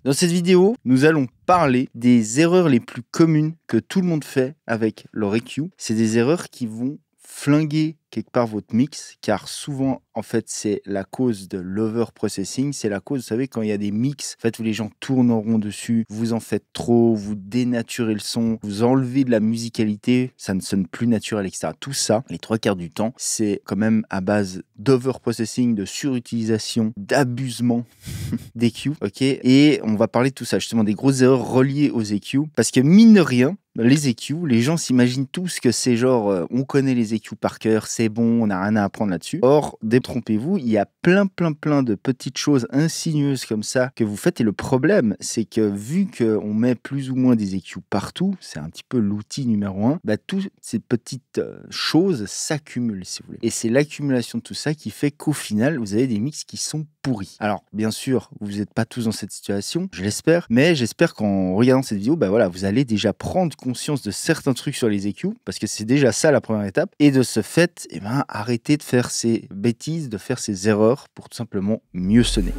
Dans cette vidéo, nous allons parler des erreurs les plus communes que tout le monde fait avec leur EQ. C'est des erreurs qui vont flinguer quelque part votre mix, car souvent, en fait, c'est la cause de l'over-processing. C'est la cause, vous savez, quand il y a des mix, en fait, où les gens tournent en rond dessus, vous en faites trop, vous dénaturez le son, vous enlevez de la musicalité, ça ne sonne plus naturel, etc. Tout ça, les 3/4 du temps, c'est quand même à base d'over-processing, de surutilisation, d'abusement d'EQ, ok. Et on va parler de tout ça, justement, des grosses erreurs reliées aux EQ, parce que mine de rien, les EQ, les gens s'imaginent tous que c'est genre, on connaît les EQ par cœur, c'est bon, on n'a rien à apprendre là-dessus. Or, détrompez-vous, il y a plein de petites choses insinueuses comme ça que vous faites. Et le problème, c'est que vu qu'on met plus ou moins des EQ partout, c'est un petit peu l'outil numéro 1, bah, toutes ces petites choses s'accumulent, si vous voulez. Et c'est l'accumulation de tout ça qui fait qu'au final, vous avez des mix qui sont pourris. Alors, bien sûr, vous n'êtes pas tous dans cette situation, je l'espère, mais j'espère qu'en regardant cette vidéo, bah voilà, vous allez déjà prendre conscience de certains trucs sur les EQ, parce que c'est déjà ça la première étape, et de ce fait, arrêtez de faire ces bêtises, de faire ces erreurs pour tout simplement mieux sonner.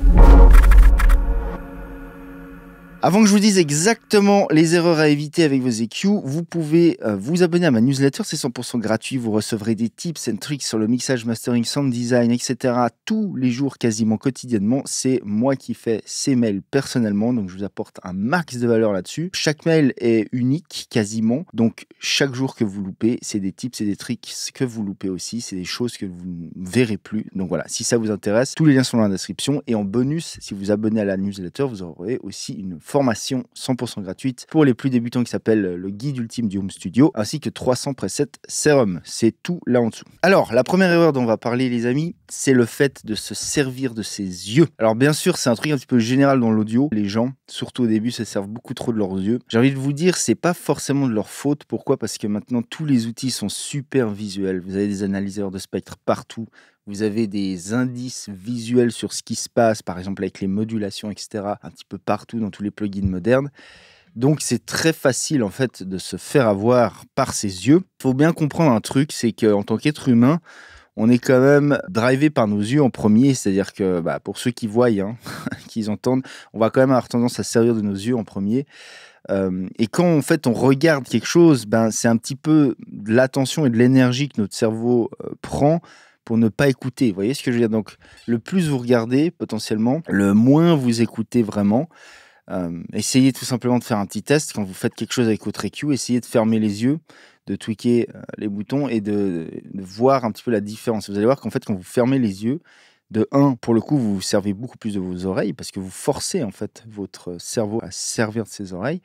Avant que je vous dise exactement les erreurs à éviter avec vos EQ, vous pouvez vous abonner à ma newsletter, c'est 100% gratuit, vous recevrez des tips and tricks sur le mixage, mastering, sound design, etc. tous les jours, quasiment quotidiennement. C'est moi qui fais ces mails personnellement, donc je vous apporte un max de valeur là-dessus. Chaque mail est unique, quasiment, donc chaque jour que vous loupez, c'est des tips et des tricks que vous loupez aussi, c'est des choses que vous ne verrez plus. Donc voilà, si ça vous intéresse, tous les liens sont dans la description, et en bonus, si vous abonnez à la newsletter, vous aurez aussi une formation 100% gratuite pour les plus débutants qui s'appelle le guide ultime du home studio, ainsi que 300 presets Serum. C'est tout là en dessous. Alors, la première erreur dont on va parler, les amis, c'est le fait de se servir de ses yeux. Alors, bien sûr, c'est un truc un petit peu général dans l'audio. Les gens, surtout au début, se servent beaucoup trop de leurs yeux. J'ai envie de vous dire, c'est pas forcément de leur faute. Pourquoi ? Parce que maintenant, tous les outils sont super visuels. Vous avez des analyseurs de spectre partout. Vous avez des indices visuels sur ce qui se passe, par exemple avec les modulations, etc., un petit peu partout dans tous les plugins modernes. Donc c'est très facile en fait de se faire avoir par ses yeux. Il faut bien comprendre un truc, c'est qu'en tant qu'être humain, on est quand même drivé par nos yeux en premier, c'est-à-dire que pour ceux qui voient, qui entendent, on va quand même avoir tendance à se servir de nos yeux en premier. Et quand en fait on regarde quelque chose, c'est un petit peu de l'attention et de l'énergie que notre cerveau prend pour ne pas écouter. Vous voyez ce que je veux dire ? Donc, le plus vous regardez, potentiellement, le moins vous écoutez vraiment. Essayez tout simplement de faire un petit test. Quand vous faites quelque chose avec votre EQ, essayez de fermer les yeux, de tweaker les boutons et de voir un petit peu la différence. Vous allez voir qu'en fait, quand vous fermez les yeux, de 1, pour le coup, vous vous servez beaucoup plus de vos oreilles parce que vous forcez en fait votre cerveau à se servir de ses oreilles.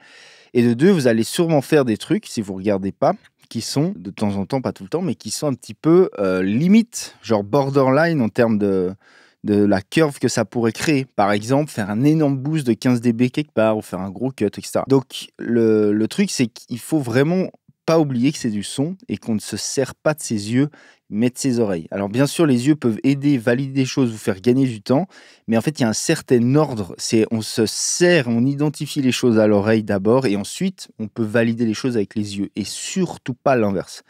Et de 2, vous allez sûrement faire des trucs, si vous ne regardez pas, qui sont, de temps en temps, pas tout le temps, mais qui sont un petit peu limite, genre borderline en termes de la curve que ça pourrait créer. Par exemple, faire un énorme boost de 15 dB quelque part, ou faire un gros cut, etc. Donc, le truc, c'est qu'il faut vraiment pas oublier que c'est du son et qu'on ne se sert pas de ses yeux, mais de ses oreilles. Alors bien sûr, les yeux peuvent aider, valider des choses, vous faire gagner du temps, mais en fait, il y a un certain ordre. C'est on se sert, on identifie les choses à l'oreille d'abord, et ensuite, on peut valider les choses avec les yeux, et surtout pas l'inverse.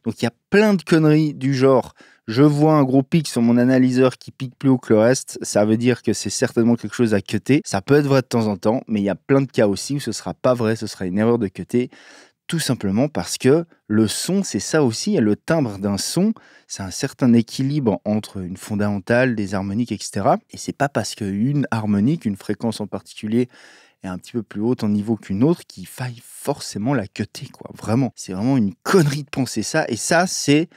Donc il y a plein de conneries du genre, je vois un gros pic sur mon analyseur qui pique plus haut que le reste, ça veut dire que c'est certainement quelque chose à cutter. Ça peut être vrai de temps en temps, mais il y a plein de cas aussi où ce sera pas vrai, ce sera une erreur de cutter. Tout simplement parce que le son, c'est ça aussi. Le timbre d'un son, c'est un certain équilibre entre une fondamentale, des harmoniques, etc. Et c'est pas parce qu'une harmonique, une fréquence en particulier, est un petit peu plus haute en niveau qu'une autre qu'il faille forcément la cutter, quoi. Vraiment. C'est vraiment une connerie de penser ça. Et ça, c'est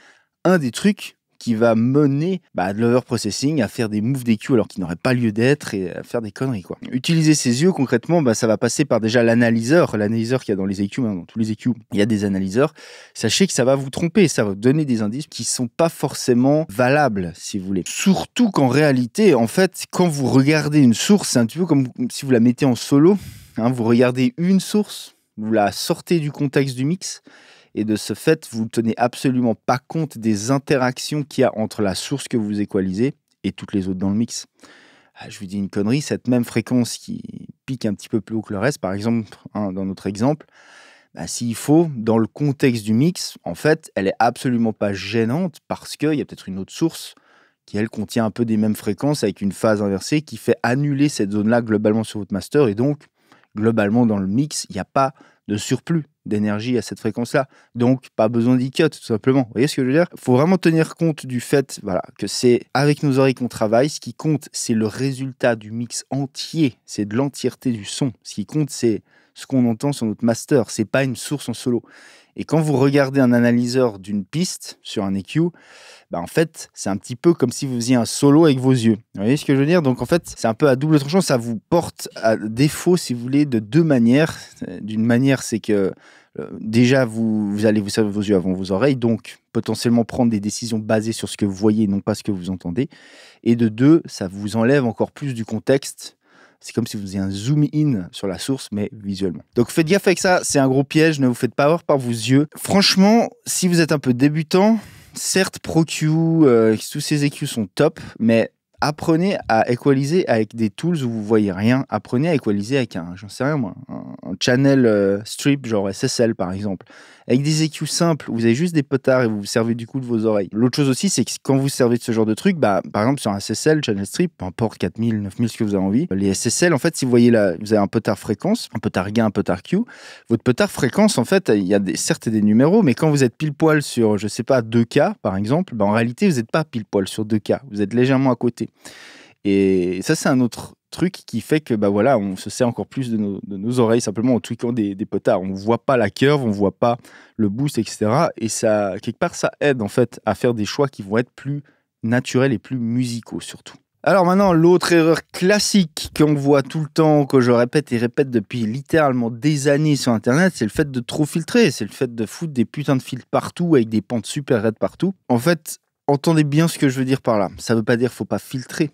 un des trucs qui va mener de l'overprocessing à faire des moves d'EQ alors qu'ils n'auraient pas lieu d'être et à faire des conneries, quoi. Utiliser ses yeux, concrètement, ça va passer par déjà l'analyseur qu'il y a dans les EQ, dans tous les EQ, il y a des analyseurs. Sachez que ça va vous tromper, ça va vous donner des indices qui sont pas forcément valables, si vous voulez. Surtout qu'en réalité, en fait, quand vous regardez une source, c'est un petit peu comme si vous la mettez en solo, vous regardez une source, vous la sortez du contexte du mix, et de ce fait, vous ne tenez absolument pas compte des interactions qu'il y a entre la source que vous équalisez et toutes les autres dans le mix. Je vous dis une connerie, cette même fréquence qui pique un petit peu plus haut que le reste, par exemple, dans notre exemple, s'il faut, dans le contexte du mix, en fait, elle est absolument pas gênante parce qu'il y a peut-être une autre source qui elle contient un peu des mêmes fréquences avec une phase inversée qui fait annuler cette zone-là globalement sur votre master. Et donc, globalement, dans le mix, il n'y a pas de surplus d'énergie à cette fréquence-là. Donc, pas besoin d'e-cut, tout simplement. Vous voyez ce que je veux dire? Il faut vraiment tenir compte du fait que c'est avec nos oreilles qu'on travaille. Ce qui compte, c'est le résultat du mix entier. C'est de l'entièreté du son. Ce qui compte, c'est ce qu'on entend sur notre master. C'est pas une source en solo. Et quand vous regardez un analyseur d'une piste sur un EQ, en fait, c'est un petit peu comme si vous faisiez un solo avec vos yeux. Vous voyez ce que je veux dire? Donc, en fait, c'est un peu à double tranchant. Ça vous porte à défaut, si vous voulez, de deux manières. D'une manière, c'est que déjà, vous allez vous servir vos yeux avant vos oreilles, donc potentiellement prendre des décisions basées sur ce que vous voyez, non pas ce que vous entendez. Et de deux, ça vous enlève encore plus du contexte. C'est comme si vous faisiez un zoom in sur la source, mais visuellement. Donc faites gaffe avec ça, c'est un gros piège, ne vous faites pas avoir par vos yeux. Franchement, si vous êtes un peu débutant, certes ProQ, tous ces EQ sont top, mais apprenez à équaliser avec des tools où vous voyez rien. Apprenez à équaliser avec j'en sais rien moi, un channel strip genre SSL par exemple. Avec des EQ simples, vous avez juste des potards et vous vous servez du coup de vos oreilles. L'autre chose aussi, c'est que quand vous servez de ce genre de truc, par exemple sur un SSL, channel strip, peu importe 4000, 9000, ce que vous avez envie, les SSL, en fait, si vous voyez là, vous avez un potard fréquence, un potard gain, un potard Q, votre potard fréquence, en fait, il y a certes des numéros, mais quand vous êtes pile poil sur, je sais pas, 2K par exemple, en réalité, vous n'êtes pas pile poil sur 2K, vous êtes légèrement à côté. Et ça, c'est un autre truc qui fait que on se sert encore plus de nos oreilles simplement en tweakant des potards. On ne voit pas la curve, on ne voit pas le boost, etc. Et ça, quelque part, ça aide en fait à faire des choix qui vont être plus naturels et plus musicaux surtout. Alors maintenant, l'autre erreur classique qu'on voit tout le temps, que je répète et répète depuis littéralement des années sur Internet, c'est le fait de trop filtrer. C'est le fait de foutre des putains de filtres partout avec des pentes super raides partout. En fait, entendez bien ce que je veux dire par là. Ça ne veut pas dire qu'il ne faut pas filtrer.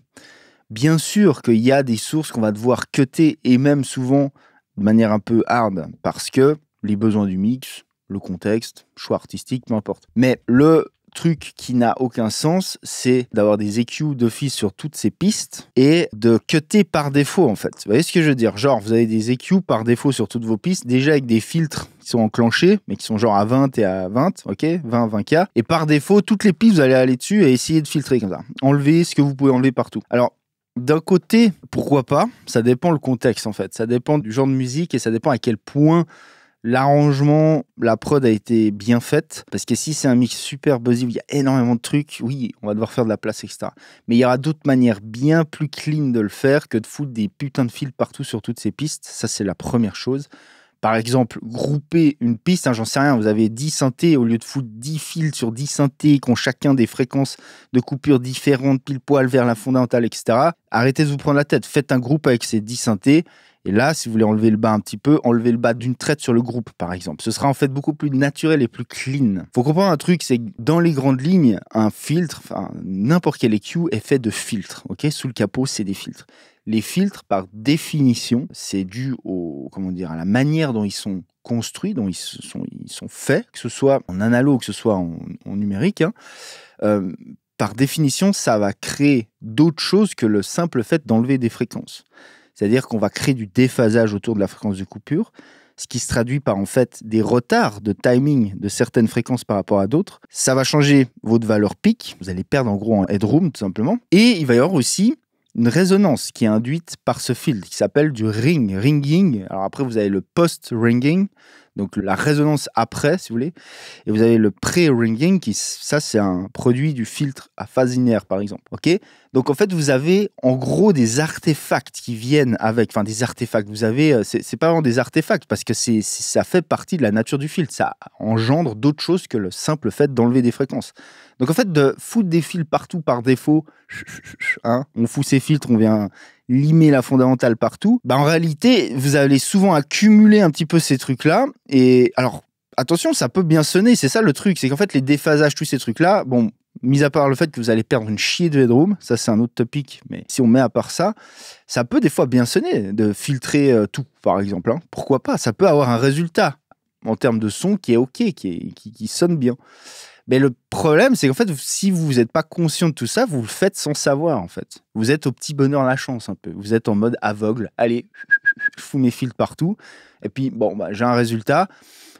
Bien sûr qu'il y a des sources qu'on va devoir cutter et même souvent de manière un peu hard parce que les besoins du mix, le contexte, choix artistique, peu importe. Mais le truc qui n'a aucun sens, c'est d'avoir des EQ d'office sur toutes ces pistes et de cutter par défaut en fait. Vous voyez ce que je veux dire? Genre, vous avez des EQ par défaut sur toutes vos pistes, déjà avec des filtres qui sont enclenchés, mais qui sont genre à 20 et à 20, ok? 20, 20K. Et par défaut, toutes les pistes, vous allez aller dessus et essayer de filtrer comme ça. Enlever ce que vous pouvez enlever partout. Alors, d'un côté, pourquoi pas? Ça dépend le contexte en fait. Ça dépend du genre de musique et ça dépend à quel point l'arrangement, la prod a été bien faite. Parce que si c'est un mix super buzzy où il y a énormément de trucs, oui, on va devoir faire de la place, etc. Mais il y aura d'autres manières bien plus clean de le faire que de foutre des putains de fils partout sur toutes ces pistes. Ça, c'est la première chose. Par exemple, grouper une piste, j'en sais rien, vous avez 10 synthés, au lieu de foutre 10 fils sur 10 synthés qui ont chacun des fréquences de coupure différentes, pile poil vers la fondamentale, etc. Arrêtez de vous prendre la tête, faites un groupe avec ces 10 synthés, et là, si vous voulez enlever le bas un petit peu, enlevez le bas d'une traite sur le groupe, par exemple. Ce sera en fait beaucoup plus naturel et plus clean. Faut comprendre un truc, c'est que dans les grandes lignes, un filtre, n'importe quel EQ est fait de filtres, ok? Sous le capot, c'est des filtres. Les filtres, par définition, c'est dû à la manière dont ils sont construits, dont ils sont faits, que ce soit en analogue, que ce soit en numérique. Par définition, ça va créer d'autres choses que le simple fait d'enlever des fréquences. C'est-à-dire qu'on va créer du déphasage autour de la fréquence de coupure, ce qui se traduit par en fait des retards de timing de certaines fréquences par rapport à d'autres. Ça va changer votre valeur pic, vous allez perdre en gros en headroom tout simplement. Et il va y avoir aussi une résonance qui est induite par ce filtre qui s'appelle du ringing. Alors après, vous avez le post-ringing, donc la résonance après, si vous voulez. Et vous avez le pré-ringing, ça, c'est un produit du filtre à phase linéaire, par exemple. Ok? Donc en fait, vous avez en gros des artefacts qui viennent avec, des artefacts. Vous avez, c'est pas vraiment des artefacts parce que ça fait partie de la nature du filtre. Ça engendre d'autres choses que le simple fait d'enlever des fréquences. Donc en fait, de foutre des fils partout par défaut, on fout ces filtres, on vient limer la fondamentale partout. En réalité, vous allez souvent accumuler un petit peu ces trucs-là. Et alors, attention, ça peut bien sonner. C'est ça le truc, c'est qu'en fait, les déphasages, tous ces trucs-là, mis à part le fait que vous allez perdre une chier de headroom, ça c'est un autre topic, mais si on met à part ça, ça peut des fois bien sonner de filtrer tout, par exemple. Pourquoi pas? Ça peut avoir un résultat en termes de son qui est OK, qui sonne bien. Mais le problème, c'est qu'en fait, si vous n'êtes pas conscient de tout ça, vous le faites sans savoir, en fait. Vous êtes au petit bonheur la chance, un peu. Vous êtes en mode aveugle. Allez, je fous mes fils partout. Et puis, j'ai un résultat.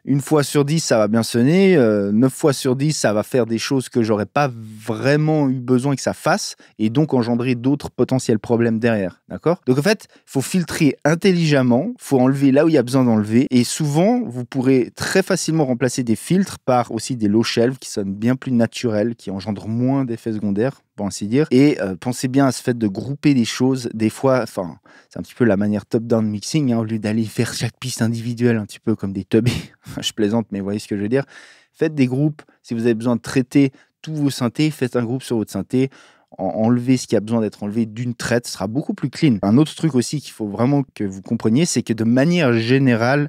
Une fois sur 10, ça va bien sonner. 9 fois sur 10, ça va faire des choses que j'aurais pas vraiment eu besoin que ça fasse et donc engendrer d'autres potentiels problèmes derrière. D'accord? Donc en fait, il faut filtrer intelligemment, il faut enlever là où il y a besoin d'enlever et souvent, vous pourrez très facilement remplacer des filtres par aussi des low shelf qui sonnent bien plus naturels, qui engendrent moins d'effets secondaires, pour ainsi dire. Et pensez bien à ce fait de grouper des choses. Des fois, enfin, c'est un petit peu la manière top-down mixing, hein, au lieu d'aller faire chaque piste individuelle, un petit peu comme des tubs. Je plaisante, mais vous voyez ce que je veux dire. Faites des groupes. Si vous avez besoin de traiter tous vos synthés, faites un groupe sur votre synthé. Enlevez ce qui a besoin d'être enlevé d'une traite. Ce sera beaucoup plus clean. Un autre truc aussi qu'il faut vraiment que vous compreniez, c'est que de manière générale,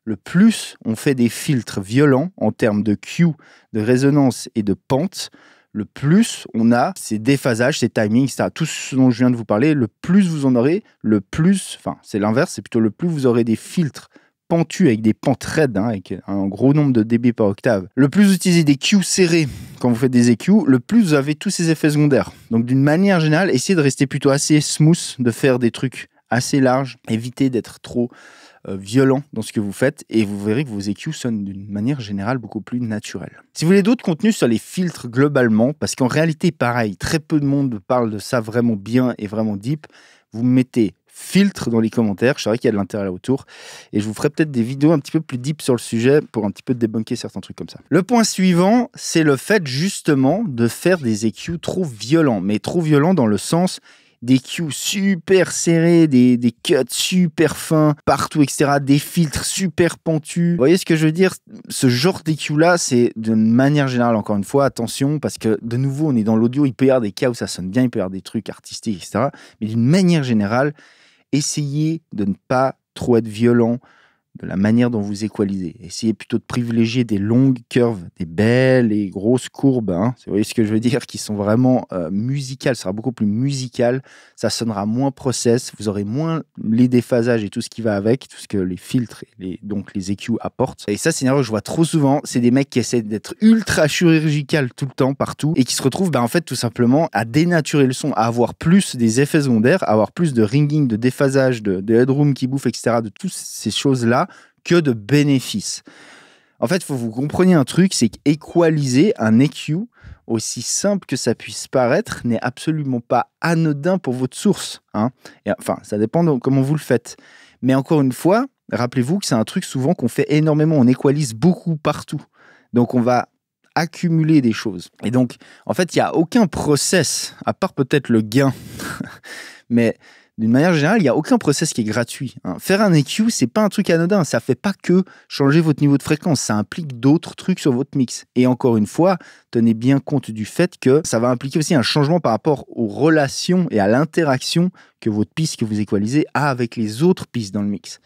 le plus on fait des filtres violents en termes de Q, de résonance et de pente, le plus on a ces déphasages, ces timings, etc. Tout ce dont je viens de vous parler, le plus vous en aurez, le plus, enfin c'est l'inverse, c'est plutôt le plus vous aurez des filtres pentus avec des pentes raides, hein, avec un gros nombre de dB par octave. Le plus vous utilisez des Q serrés quand vous faites des EQ, le plus vous avez tous ces effets secondaires. Donc d'une manière générale, essayez de rester plutôt assez smooth, de faire des trucs assez larges, évitez d'être trop violent dans ce que vous faites et vous verrez que vos EQ sonnent d'une manière générale beaucoup plus naturelle. Si vous voulez d'autres contenus sur les filtres globalement, parce qu'en réalité, pareil, très peu de monde parle de ça vraiment bien et vraiment deep, vous mettez filtre dans les commentaires, je saurais qu'il y a de l'intérêt là autour et je vous ferai peut-être des vidéos un petit peu plus deep sur le sujet pour un petit peu débunker certains trucs comme ça. Le point suivant, c'est le fait justement de faire des EQ trop violents, mais trop violents dans le sens des cues super serrés, des cuts super fins partout, etc. Des filtres super pentus. Vous voyez ce que je veux dire? Ce genre d'EQ-là, c'est d'une manière générale, encore une fois, attention, parce que de nouveau, on est dans l'audio, il peut y avoir des cas où ça sonne bien, il peut y avoir des trucs artistiques, etc. Mais d'une manière générale, essayez de ne pas trop être violent de la manière dont vous équalisez. Essayez plutôt de privilégier des longues curves, des belles et grosses courbes, hein, vous voyez ce que je veux dire, qui sont vraiment musicales, ça sera beaucoup plus musical, ça sonnera moins process, vous aurez moins les déphasages et tout ce qui va avec, tout ce que les filtres et donc les EQ apportent. Et ça, c'est une erreur que je vois trop souvent, c'est des mecs qui essaient d'être ultra chirurgical tout le temps, partout, et qui se retrouvent en fait tout simplement à dénaturer le son, à avoir plus des effets secondaires, à avoir plus de ringing, de déphasage, de headroom qui bouffe, etc., de toutes ces choses-là, que de bénéfices. En fait, il faut que vous compreniez un truc, c'est qu'équaliser un EQ, aussi simple que ça puisse paraître, n'est absolument pas anodin pour votre source. Hein. Et, enfin, ça dépend de comment vous le faites. Mais encore une fois, rappelez-vous que c'est un truc souvent qu'on fait énormément, on équalise beaucoup partout. Donc on va accumuler des choses. Et donc, en fait, il n'y a aucun process, à part peut-être le gain. Mais d'une manière générale, il n'y a aucun process qui est gratuit. Hein. Faire un EQ, c'est pas un truc anodin. Ça fait pas que changer votre niveau de fréquence. Ça implique d'autres trucs sur votre mix. Et encore une fois, tenez bien compte du fait que ça va impliquer aussi un changement par rapport aux relations et à l'interaction que votre piste que vous équalisez a avec les autres pistes dans le mix.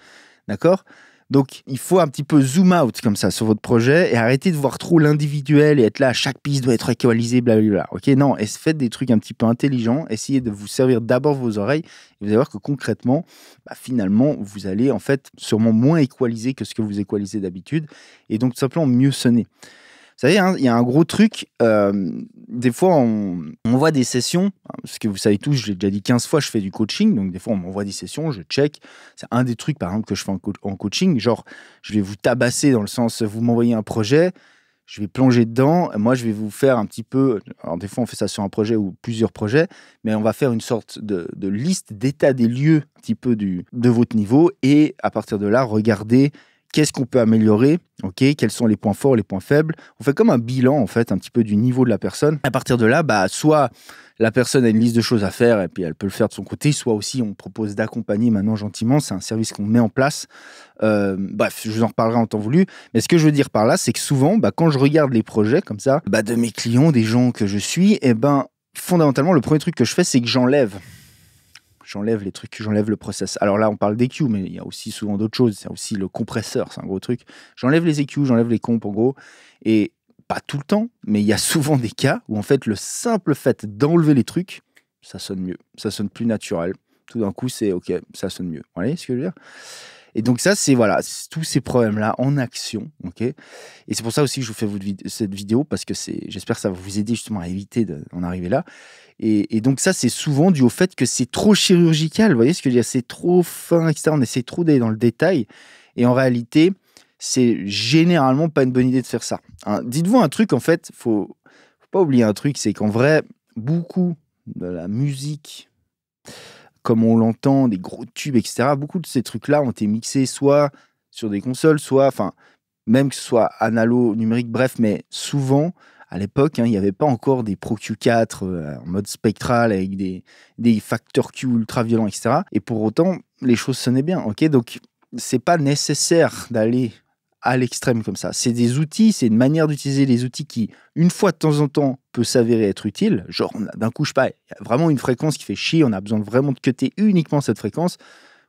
D'accord ? Donc, il faut un petit peu zoom out comme ça sur votre projet et arrêter de voir trop l'individuel et être là, chaque piste doit être équalisée, blablabla. Ok, non, faites des trucs un petit peu intelligents, essayez de vous servir d'abord vos oreilles et vous allez voir que concrètement, finalement, vous allez en fait sûrement moins équaliser que ce que vous équalisez d'habitude et donc tout simplement mieux sonner. Vous savez, hein, il y a un gros truc, des fois on voit des sessions, parce que vous savez tous, je l'ai déjà dit 15 fois, je fais du coaching, donc des fois on m'envoie des sessions, je check, c'est un des trucs par exemple que je fais en coaching, genre je vais vous tabasser dans le sens, vous m'envoyez un projet, je vais plonger dedans, moi je vais vous faire un petit peu, alors des fois on fait ça sur un projet ou plusieurs projets, mais on va faire une sorte de liste d'état des lieux un petit peu de votre niveau, et à partir de là, regardez qu'est-ce qu'on peut améliorer, ok, quels sont les points forts, les points faibles. On fait comme un bilan, en fait, un petit peu du niveau de la personne. À partir de là, soit la personne a une liste de choses à faire et puis elle peut le faire de son côté, soit aussi on propose d'accompagner maintenant gentiment. C'est un service qu'on met en place. Bref, je vous en reparlerai en temps voulu. Mais ce que je veux dire par là, c'est que souvent, quand je regarde les projets comme ça, de mes clients, des gens que je suis, fondamentalement, le premier truc que je fais, c'est que j'enlève les trucs, j'enlève le process. Alors là, on parle d'EQ, mais il y a aussi souvent d'autres choses. Il y a aussi le compresseur, c'est un gros truc. J'enlève les EQ, j'enlève les comps, en gros. Et pas tout le temps, mais il y a souvent des cas où, en fait, le simple fait d'enlever les trucs, ça sonne mieux. Ça sonne plus naturel. Tout d'un coup, c'est OK, ça sonne mieux. Vous voyez ce que je veux dire ? Et donc ça, c'est tous ces problèmes-là en action, ok. Et c'est pour ça aussi que je vous fais cette vidéo, parce que j'espère que ça va vous aider justement à éviter d'en arriver là. Et donc ça, c'est souvent dû au fait que c'est trop chirurgical, vous voyez ce que je veux dire ? C'est trop fin, etc. On essaie trop d'aller dans le détail. Et en réalité, c'est généralement pas une bonne idée de faire ça. Hein. Dites-vous un truc, en fait, faut pas oublier un truc, c'est qu'en vrai, beaucoup de la musique, comme on l'entend, des gros tubes, etc., beaucoup de ces trucs-là ont été mixés soit sur des consoles, soit, enfin, même que ce soit analo, numérique, bref, mais souvent, à l'époque, il n'y avait pas encore des Pro Q4 en mode spectral avec des facteurs Q ultra violents, etc. Et pour autant, les choses sonnaient bien, ok? Donc, c'est pas nécessaire d'aller à l'extrême comme ça. C'est des outils, c'est une manière d'utiliser les outils qui, une fois de temps en temps, peut s'avérer être utile. Genre, d'un coup, je sais pas, il y a vraiment une fréquence qui fait chier, on a besoin de vraiment de cutter uniquement cette fréquence.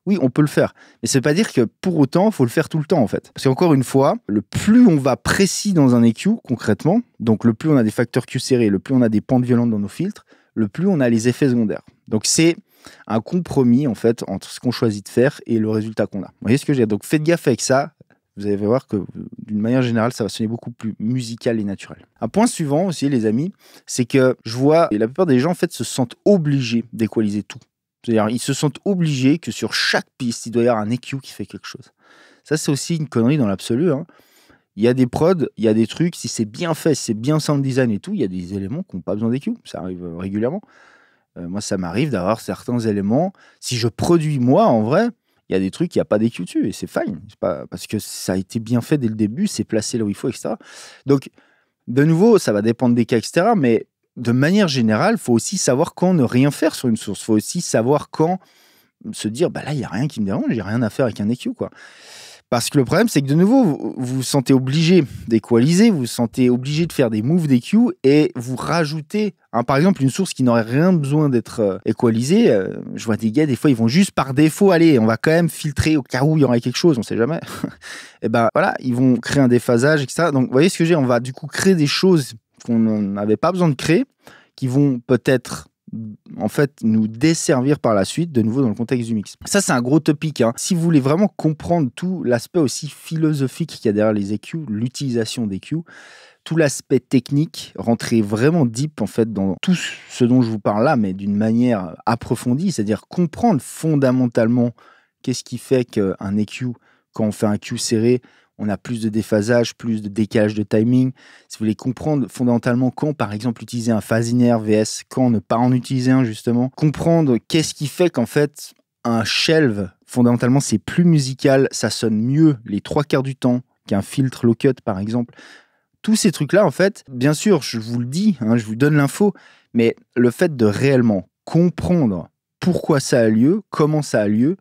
Oui, on peut le faire. Mais ça veut pas dire que pour autant, il faut le faire tout le temps, en fait. Parce qu'encore une fois, le plus on va précis dans un EQ, concrètement, donc le plus on a des facteurs Q serrés, le plus on a des pentes violentes dans nos filtres, le plus on a les effets secondaires. Donc c'est un compromis, en fait, entre ce qu'on choisit de faire et le résultat qu'on a. Vous voyez ce que je veux dire? Donc faites gaffe avec ça. Vous allez voir que, d'une manière générale, ça va sonner beaucoup plus musical et naturel. Un point suivant aussi, les amis, c'est que je vois, et la plupart des gens, en fait, se sentent obligés d'équaliser tout. C'est-à-dire, ils se sentent obligés que sur chaque piste, il doit y avoir un EQ qui fait quelque chose. Ça, c'est aussi une connerie dans l'absolu. Hein. Il y a des prods, il y a des trucs, si c'est bien fait, si c'est bien sound design et tout, il y a des éléments qui n'ont pas besoin d'EQ. Ça arrive régulièrement. Moi, ça m'arrive d'avoir certains éléments. Si je produis moi, en vrai, il y a des trucs, il n'y a pas d'EQ dessus et c'est fine. C'est pas parce que ça a été bien fait dès le début, c'est placé là où il faut, etc. Donc, de nouveau, ça va dépendre des cas, etc. Mais de manière générale, il faut aussi savoir quand ne rien faire sur une source. Il faut aussi savoir quand se dire, bah là, il n'y a rien qui me dérange, j'ai rien à faire avec un EQ, quoi. Parce que le problème, c'est que de nouveau, vous vous sentez obligé d'équaliser, vous vous sentez obligé de faire des moves d'EQ et vous rajoutez, par exemple, une source qui n'aurait rien besoin d'être équalisée. Je vois des gars, des fois, ils vont juste par défaut, allez, on va quand même filtrer au cas où il y aurait quelque chose, on ne sait jamais. Et ben voilà, ils vont créer un déphasage, etc. Donc, vous voyez ce que je veux dire? On va du coup créer des choses qu'on n'avait pas besoin de créer, qui vont peut-être en fait nous desservir par la suite, de nouveau dans le contexte du mix. Ça, c'est un gros topic. Hein. Si vous voulez vraiment comprendre tout l'aspect aussi philosophique qu'il y a derrière les EQ, l'utilisation d'EQ, tout l'aspect technique, rentrer vraiment deep en fait dans tout ce dont je vous parle là, mais d'une manière approfondie, c'est-à-dire comprendre fondamentalement qu'est-ce qui fait qu'un EQ, quand on fait un Q serré, on a plus de déphasage, plus de décalage de timing. Si vous voulez comprendre fondamentalement quand, par exemple, utiliser un phasinaire vs quand ne pas en utiliser un, justement. Comprendre qu'est-ce qui fait qu'en fait, un shelve, fondamentalement, c'est plus musical, ça sonne mieux les 3/4 du temps qu'un filtre low-cut, par exemple. Tous ces trucs-là, en fait, bien sûr, je vous le dis, hein, je vous donne l'info, mais le fait de réellement comprendre pourquoi ça a lieu, comment ça a lieu,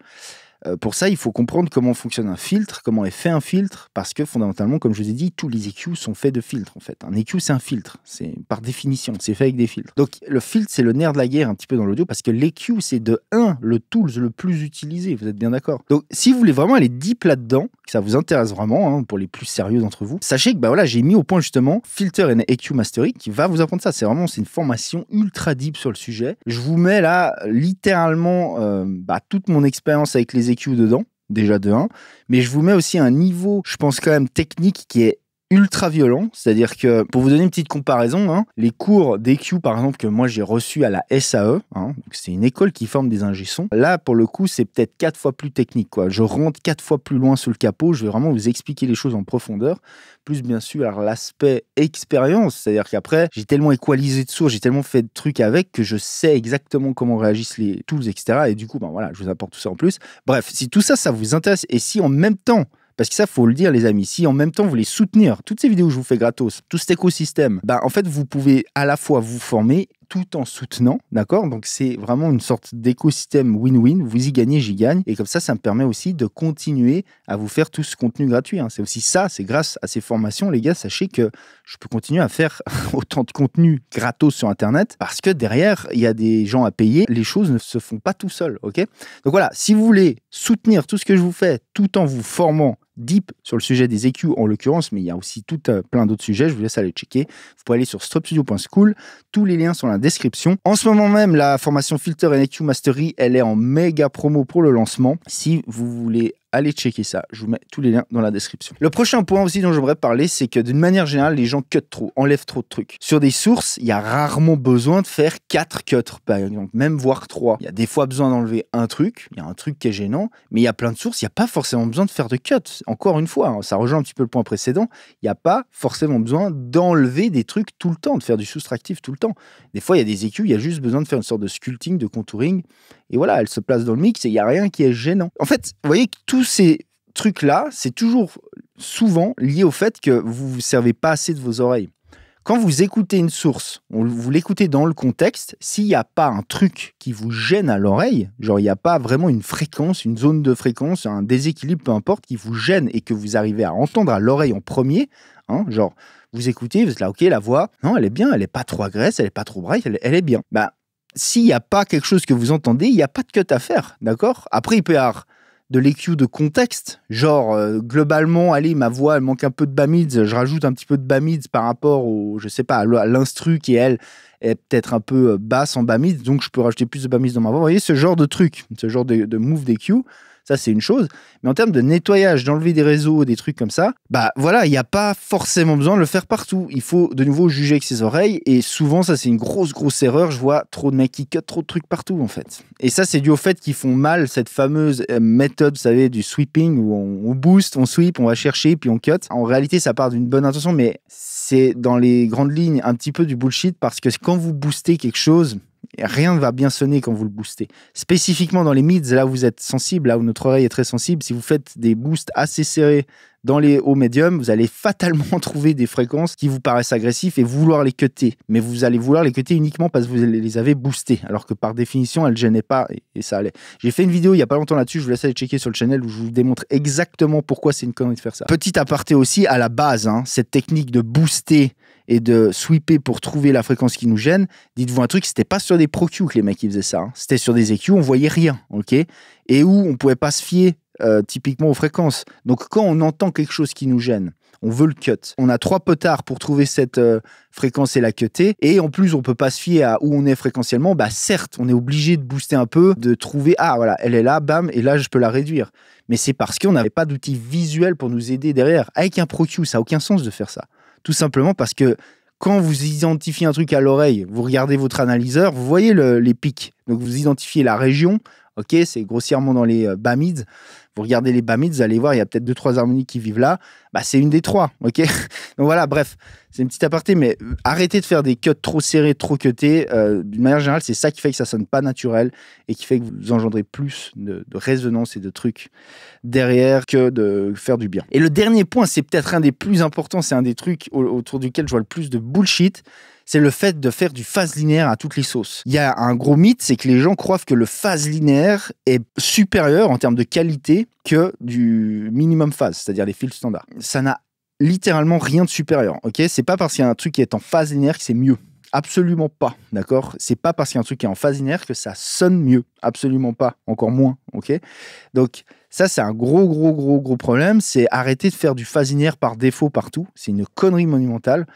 pour ça, il faut comprendre comment fonctionne un filtre, comment est fait un filtre, parce que fondamentalement, comme je vous ai dit, tous les EQ sont faits de filtres, en fait. Un EQ, c'est un filtre, c'est par définition, c'est fait avec des filtres. Donc, le filtre, c'est le nerf de la guerre un petit peu dans l'audio, parce que l'EQ, c'est de 1, le tools le plus utilisé, vous êtes bien d'accord? Donc, si vous voulez vraiment aller deep là-dedans, que ça vous intéresse vraiment, hein, pour les plus sérieux d'entre vous, sachez que bah, voilà, j'ai mis au point justement Filter and EQ Mastering, qui va vous apprendre ça. C'est une formation ultra deep sur le sujet. Je vous mets là, littéralement, toute mon expérience avec les EQ dedans, déjà de 1, mais je vous mets aussi un niveau, je pense quand même technique qui est ultra violent, c'est-à-dire que, pour vous donner une petite comparaison, hein, les cours d'EQ par exemple que moi j'ai reçus à la SAE, hein, c'est une école qui forme des ingé-sons, là pour le coup c'est peut-être 4 fois plus technique, quoi. Je rentre 4 fois plus loin sous le capot, je vais vraiment vous expliquer les choses en profondeur, plus bien sûr alors, l'aspect expérience, c'est-à-dire qu'après j'ai tellement équalisé de sources, j'ai tellement fait de trucs avec que je sais exactement comment réagissent les tools, etc. Et du coup, voilà, je vous apporte tout ça en plus. Bref, si tout ça, ça vous intéresse et si en même temps, parce que ça, faut le dire, les amis, si en même temps vous voulez soutenir toutes ces vidéos que je vous fais gratos, tout cet écosystème, en fait, vous pouvez à la fois vous former tout en soutenant, d'accord? Donc, c'est vraiment une sorte d'écosystème win-win. Vous y gagnez, j'y gagne. Et comme ça me permet aussi de continuer à vous faire tout ce contenu gratuit. Hein. C'est aussi ça, c'est grâce à ces formations, les gars, sachez que je peux continuer à faire autant de contenu gratos sur Internet parce que derrière, il y a des gens à payer. Les choses ne se font pas tout seul, ok? Donc voilà, si vous voulez soutenir tout ce que je vous fais tout en vous formant deep sur le sujet des EQ en l'occurrence, mais il y a aussi plein d'autres sujets, je vous laisse aller checker. Vous pouvez aller sur stropstudio.school, tous les liens sont dans la description. En ce moment même, la formation Filter and EQ Mastery, elle est en méga promo pour le lancement. Si vous voulez allez checker ça. Je vous mets tous les liens dans la description. Le prochain point aussi dont j'aimerais parler, c'est que d'une manière générale, les gens cut trop, enlèvent trop de trucs. Sur des sources, il y a rarement besoin de faire 4 cuts, par exemple, même voire 3. Il y a des fois besoin d'enlever un truc, il y a un truc qui est gênant, mais il y a plein de sources, il n'y a pas forcément besoin de faire de cuts. Encore une fois, ça rejoint un petit peu le point précédent, il n'y a pas forcément besoin d'enlever des trucs tout le temps, de faire du soustractif tout le temps. Des fois, il y a des EQ, il y a juste besoin de faire une sorte de sculpting, de contouring, et voilà, elle se place dans le mix et il n'y a rien qui est gênant. En fait, vous voyez que tous ces trucs-là, c'est toujours souvent lié au fait que vous ne vous servez pas assez de vos oreilles. Quand vous écoutez une source, vous l'écoutez dans le contexte, s'il n'y a pas un truc qui vous gêne à l'oreille, genre il n'y a pas vraiment une fréquence, une zone de fréquence, un déséquilibre, peu importe, qui vous gêne et que vous arrivez à entendre à l'oreille en premier, genre vous écoutez, vous êtes là, ok, la voix, non, elle est bien, elle n'est pas trop agresse, elle n'est pas trop bright, elle est bien. S'il n'y a pas quelque chose que vous entendez, il n'y a pas de cut à faire, d'accord? Après, il peut y avoir de l'EQ de contexte, genre globalement, allez, ma voix, elle manque un peu de bas mids, je rajoute un petit peu de bas mids par rapport au, je sais pas, à l'instru qui, elle, est peut-être un peu basse en bas mids, donc je peux rajouter plus de bas mids dans ma voix. Vous voyez, ce genre de truc, ce genre de move d'EQ, ça, c'est une chose. Mais en termes de nettoyage, d'enlever des réseaux, des trucs comme ça, voilà, il n'y a pas forcément besoin de le faire partout. Il faut de nouveau juger avec ses oreilles. Et souvent, ça, c'est une grosse erreur. Je vois trop de mecs qui cut trop de trucs partout, en fait. Et ça, c'est dû au fait qu'ils font mal cette fameuse méthode, vous savez, du sweeping, où on booste, on sweep, on va chercher, puis on cut. En réalité, ça part d'une bonne intention, mais c'est dans les grandes lignes un petit peu du bullshit, parce que quand vous boostez quelque chose, rien ne va bien sonner quand vous le boostez. Spécifiquement dans les mids, là où vous êtes sensible, là où notre oreille est très sensible, si vous faites des boosts assez serrés dans les hauts médiums, vous allez fatalement trouver des fréquences qui vous paraissent agressives et vouloir les cutter. Mais vous allez vouloir les cutter uniquement parce que vous les avez boostés, alors que par définition, elles ne gênaient pas et ça allait. J'ai fait une vidéo il n'y a pas longtemps là-dessus, je vous laisse aller checker sur le channel où je vous démontre exactement pourquoi c'est une connerie de faire ça. Petit aparté aussi, à la base, cette technique de booster et de sweeper pour trouver la fréquence qui nous gêne, dites-vous un truc, c'était pas sur des Pro Q que les mecs ils faisaient ça, c'était sur des EQ, on voyait rien, ok, et où on pouvait pas se fier typiquement aux fréquences. Donc quand on entend quelque chose qui nous gêne, on veut le cut. On a 3 potards pour trouver cette fréquence et la cutter, et en plus on peut pas se fier à où on est fréquentiellement. Certes, on est obligé de booster un peu, de trouver, voilà, elle est là, bam, et là je peux la réduire. Mais c'est parce qu'on n'avait pas d'outil visuel pour nous aider derrière. Avec un Pro Q, ça n'a aucun sens de faire ça. Tout simplement parce que quand vous identifiez un truc à l'oreille, vous regardez votre analyseur, vous voyez les pics. Donc vous identifiez la région, ok, c'est grossièrement dans les bas mids. Vous regardez les bas mids, vous allez voir, il y a peut-être 2-3 harmoniques qui vivent là. C'est une des 3, ok. Donc voilà, bref, c'est une petite aparté, mais arrêtez de faire des cuts trop serrés, trop cutés. D'une manière générale, c'est ça qui fait que ça sonne pas naturel et qui fait que vous engendrez plus de résonance et de trucs derrière que de faire du bien. Et le dernier point, c'est peut-être un des plus importants, c'est un des trucs autour duquel je vois le plus de bullshit, c'est le fait de faire du phase linéaire à toutes les sauces. Il y a un gros mythe, c'est que les gens croient que le phase linéaire est supérieur en termes de qualité que du minimum phase, c'est-à-dire les fils standards. Ça n'a littéralement rien de supérieur, ok? C'est pas parce qu'il y a un truc qui est en phase linéaire que c'est mieux. Absolument pas, d'accord? C'est pas parce qu'il y a un truc qui est en phase linéaire que ça sonne mieux. Absolument pas, encore moins, ok? Donc ça, c'est un gros problème. C'est arrêter de faire du phase linéaire par défaut partout. C'est une connerie monumentale.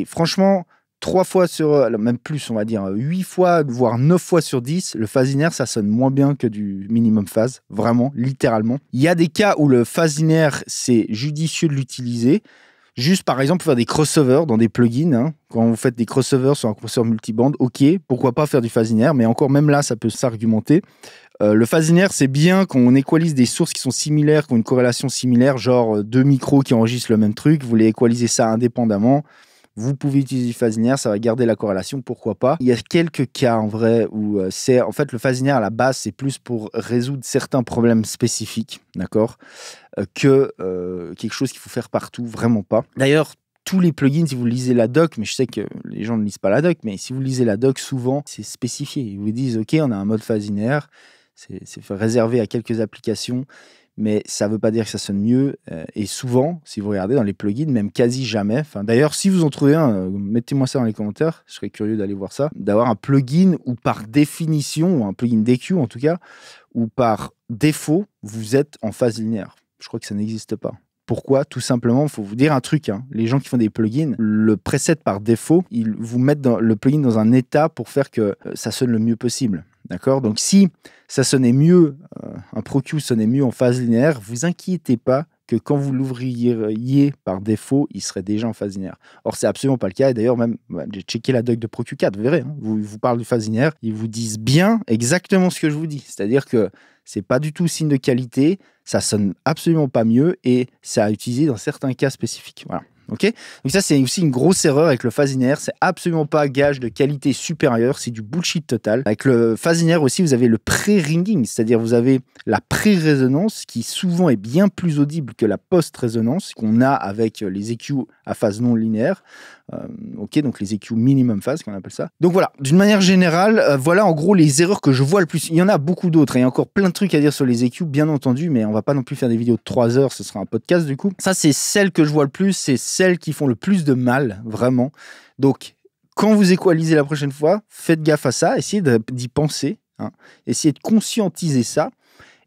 Franchement, 3 fois sur, même plus, on va dire 8 fois, voire 9 fois sur 10, le phase linéaire, ça sonne moins bien que du minimum phase. Vraiment, littéralement. Il y a des cas où le phase linéaire, c'est judicieux de l'utiliser. Juste, par exemple, pour faire des crossovers dans des plugins. Quand vous faites des crossovers sur un compresseur multiband, ok, pourquoi pas faire du phase linéaire, mais encore même là, ça peut s'argumenter. Le phase linéaire, c'est bien quand on équalise des sources qui sont similaires, qui ont une corrélation similaire, genre 2 micros qui enregistrent le même truc, vous voulez équaliser ça indépendamment, vous pouvez utiliser du phase linéaire, ça va garder la corrélation, pourquoi pas. Il y a quelques cas en vrai où c'est, en fait, le phase linéaire à la base, c'est plus pour résoudre certains problèmes spécifiques, d'accord, que quelque chose qu'il faut faire partout, vraiment pas. D'ailleurs, tous les plugins, si vous lisez la doc, mais je sais que les gens ne lisent pas la doc, mais si vous lisez la doc, souvent, c'est spécifié. Ils vous disent, ok, on a un mode phase linéaire, c'est réservé à quelques applications, mais ça ne veut pas dire que ça sonne mieux. Et souvent, si vous regardez dans les plugins, même quasi jamais, d'ailleurs, si vous en trouvez un, mettez-moi ça dans les commentaires, je serais curieux d'aller voir ça, d'avoir un plugin où par définition, ou un plugin d'EQ en tout cas, où par défaut, vous êtes en phase linéaire. Je crois que ça n'existe pas. Pourquoi? Tout simplement, il faut vous dire un truc, hein. Les gens qui font des plugins, le preset par défaut, ils vous mettent le plugin dans un état pour faire que ça sonne le mieux possible. D'accord? Donc si ça sonnait mieux, un Pro Q sonnait mieux en phase linéaire, vous inquiétez pas que quand vous l'ouvriez par défaut, il serait déjà en phase linéaire. Or, c'est absolument pas le cas. Et d'ailleurs, même, j'ai checké la doc de Pro Q4, vous verrez, hein, vous parlent de phase linéaire, ils vous disent bien exactement ce que je vous dis. C'est-à-dire que c'est pas du tout signe de qualité, ça sonne absolument pas mieux et c'est à utiliser dans certains cas spécifiques. Voilà. Ok, donc ça c'est aussi une grosse erreur avec le phase linéaire, c'est absolument pas gage de qualité supérieure, c'est du bullshit total. Avec le phase linéaire aussi, vous avez le pré-ringing, c'est-à-dire vous avez la pré-résonance qui souvent est bien plus audible que la post-résonance qu'on a avec les EQ à phase non linéaire. Ok, donc les EQ minimum phase qu'on appelle ça. Donc voilà, d'une manière générale, voilà en gros les erreurs que je vois le plus. Il y en a beaucoup d'autres, il y a encore plein de trucs à dire sur les EQ, bien entendu, mais on va pas non plus faire des vidéos de 3 heures, ce sera un podcast du coup. Ça c'est celles que je vois le plus, c'est celles qui font le plus de mal, vraiment. Donc quand vous équalisez la prochaine fois, faites gaffe à ça, essayez d'y penser, hein. Essayez de conscientiser ça.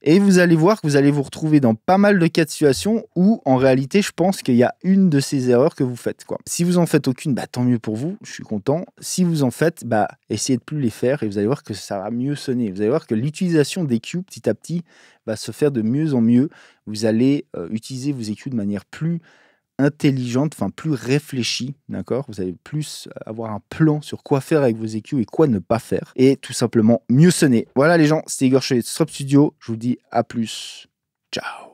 Et vous allez voir que vous allez vous retrouver dans pas mal de cas de situation où, en réalité, je pense qu'il y a une de ces erreurs que vous faites, quoi. Si vous en faites aucune, bah, tant mieux pour vous, je suis content. Si vous en faites, bah, essayez de plus les faire et vous allez voir que ça va mieux sonner. Vous allez voir que l'utilisation des EQ, petit à petit, va se faire de mieux en mieux. Vous allez utiliser vos EQ de manière plus intelligente, enfin plus réfléchie, d'accord? Vous allez plus avoir un plan sur quoi faire avec vos EQ et quoi ne pas faire. Et tout simplement mieux sonner. Voilà les gens, c'était Igor chez Strop Studio. Je vous dis à plus. Ciao.